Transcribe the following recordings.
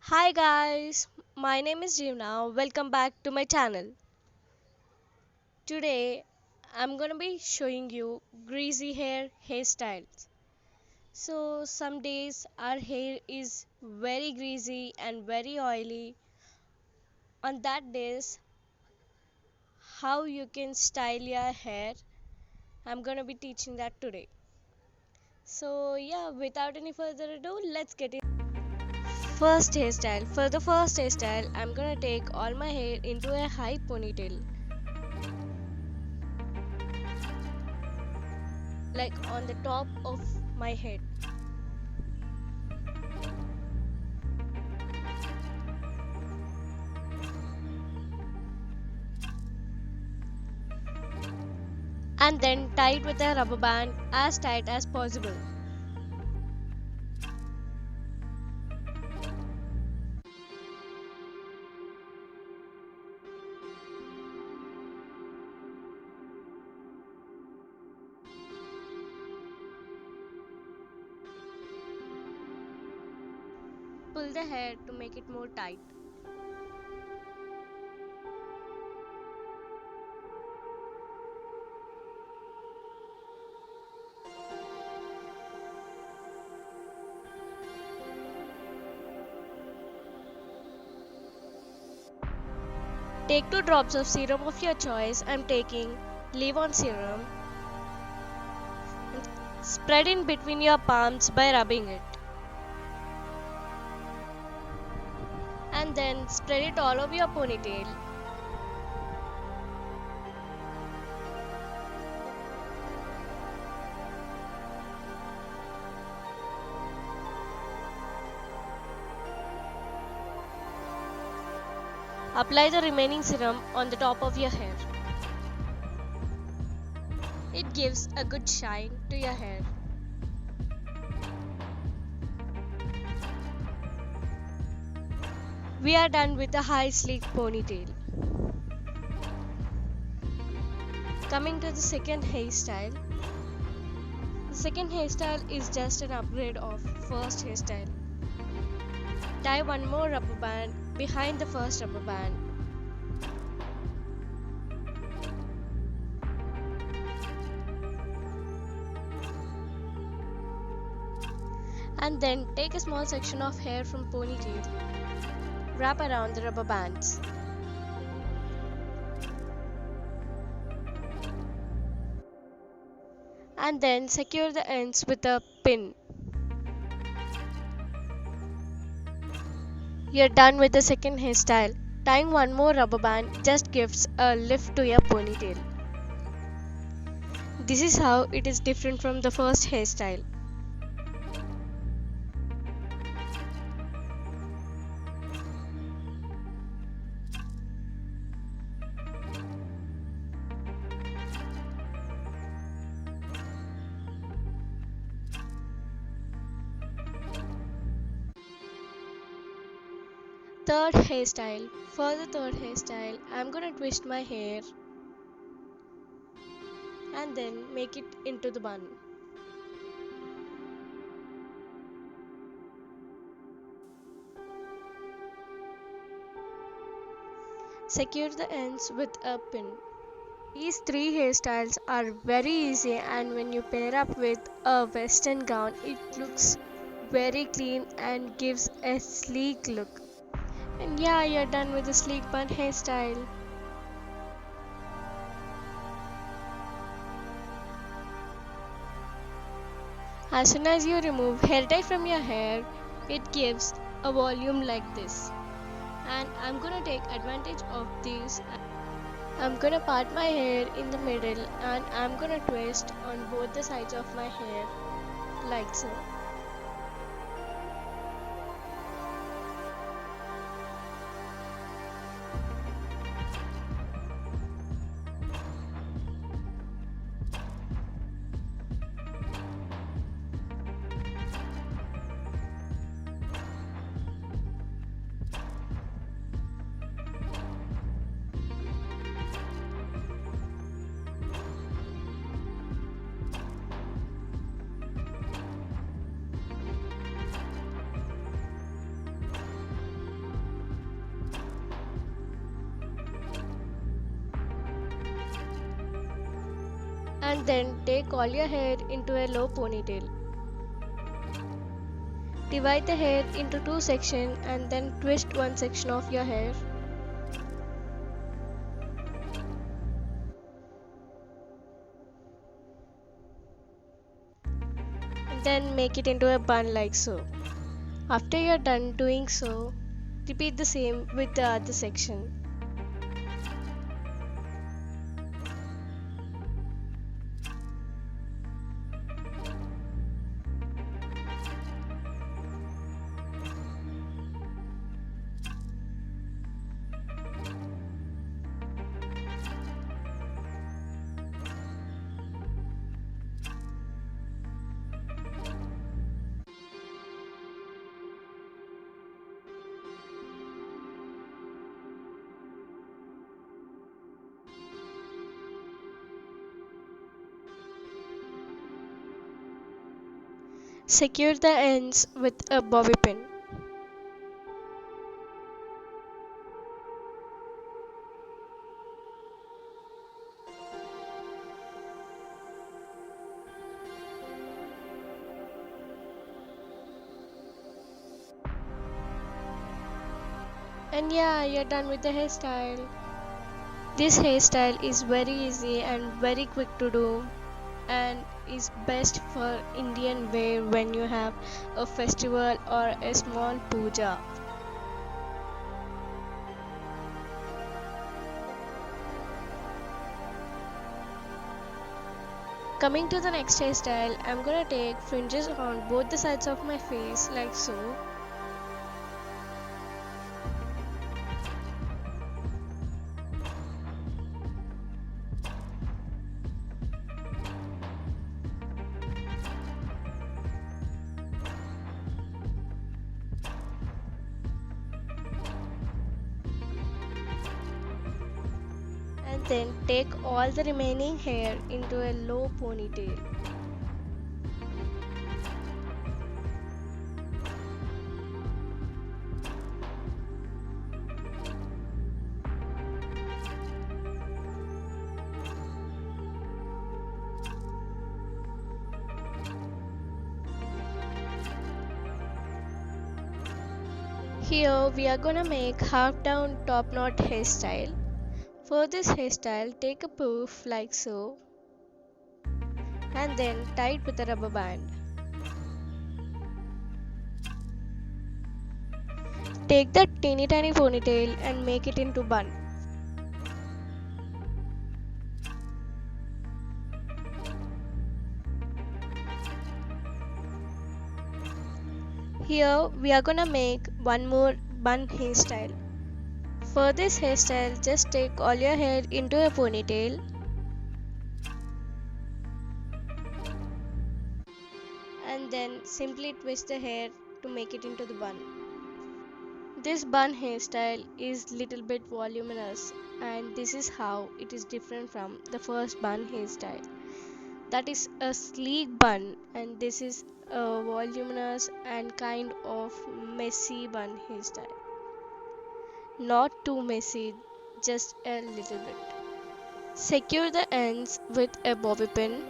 Hi guys, my name is Jeevna. Welcome back to my channel. Today I'm gonna be showing you greasy hair hairstyles. So some days our hair is very greasy and very oily. On that days, how you can style your hair, I'm gonna be teaching that today. So yeah, without any further ado, let's get it. First hairstyle. For the first hairstyle, I'm gonna take all my hair into a high ponytail, like on the top of my head. And then tie it with a rubber band as tight as possible. Pull the hair to make it more tight. Take 2 drops of serum of your choice. I'm taking leave-on serum. And spread in between your palms by rubbing it. And then spread it all over your ponytail. Apply the remaining serum on the top of your hair. It gives a good shine to your hair. We are done with a high sleek ponytail. Coming to the second hairstyle. The second hairstyle is just an upgrade of first hairstyle. Tie one more rubber band behind the first rubber band. And then take a small section of hair from ponytail. Wrap around the rubber bands. And then secure the ends with a pin. You're done with the second hairstyle. Tying one more rubber band just gives a lift to your ponytail. This is how it is different from the first hairstyle. Third hairstyle. For the third hairstyle, I'm gonna twist my hair and then make it into the bun. Secure the ends with a pin. These three hairstyles are very easy, and when you pair up with a western gown, it looks very clean and gives a sleek look. And yeah, you're done with the sleek bun hairstyle. As soon as you remove hair dye from your hair, it gives a volume like this. And I'm gonna take advantage of this. I'm gonna part my hair in the middle and I'm gonna twist on both the sides of my hair like so. And then take all your hair into a low ponytail. Divide the hair into two sections and then twist one section of your hair. And then make it into a bun like so. After you're done doing so, repeat the same with the other section. Secure the ends with a bobby pin. And yeah, you're done with the hairstyle. This hairstyle is very easy and very quick to do and is best for Indian wear when you have a festival or a small puja. Coming to the next hairstyle, I'm gonna take fringes on both the sides of my face like so. And then take all the remaining hair into a low ponytail. Here we are gonna make half down top knot hairstyle. For this hairstyle, take a poof like so and then tie it with a rubber band. Take that teeny tiny ponytail and make it into bun. Here we are gonna make one more bun hairstyle. For this hairstyle, just take all your hair into a ponytail and then simply twist the hair to make it into the bun. This bun hairstyle is little bit voluminous and this is how it is different from the first bun hairstyle. That is a sleek bun and this is a voluminous and kind of messy bun hairstyle. Not too messy, just a little bit. Secure the ends with a bobby pin.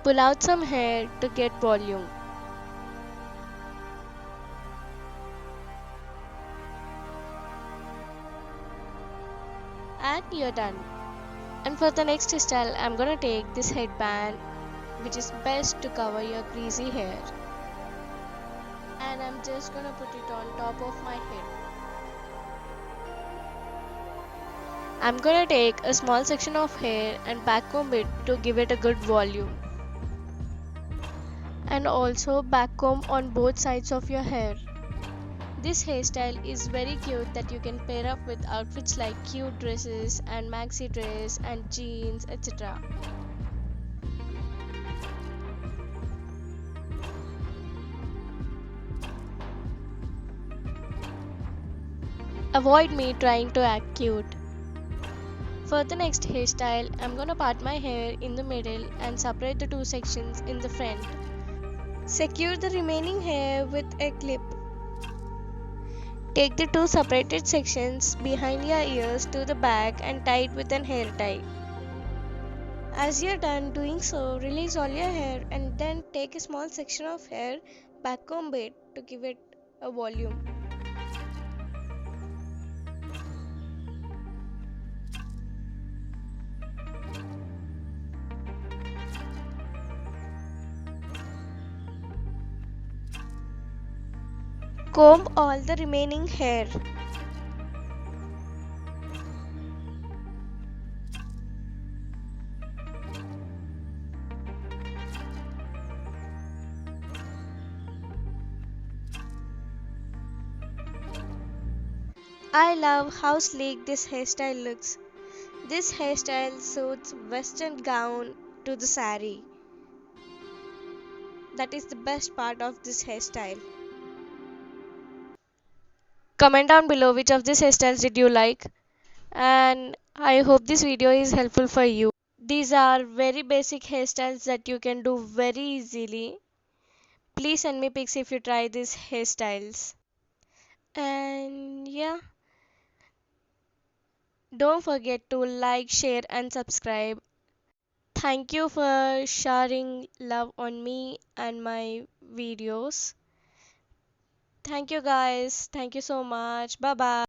Pull out some hair to get volume. And you're done. And for the next style, I'm gonna take this headband, which is best to cover your greasy hair. And I'm just gonna put it on top of my head. I'm gonna take a small section of hair and backcomb it to give it a good volume. And also backcomb on both sides of your hair. This hairstyle is very cute that you can pair up with outfits like cute dresses and maxi dress and jeans, etc. Avoid me trying to act cute. For the next hairstyle, I'm gonna part my hair in the middle and separate the two sections in the front. Secure the remaining hair with a clip. Take the two separated sections behind your ears to the back and tie it with an hair tie. As you're done doing so, release all your hair and then take a small section of hair, backcomb it to give it a volume. Comb all the remaining hair. I love how sleek this hairstyle looks. This hairstyle suits western gown to the sari. That is the best part of this hairstyle. Comment down below which of these hairstyles did you like, and I hope this video is helpful for you. These are very basic hairstyles that you can do very easily. Please send me pics if you try these hairstyles. And yeah, don't forget to like, share, and subscribe. Thank you for sharing love on me and my videos. Thank you guys. Thank you so much. Bye bye.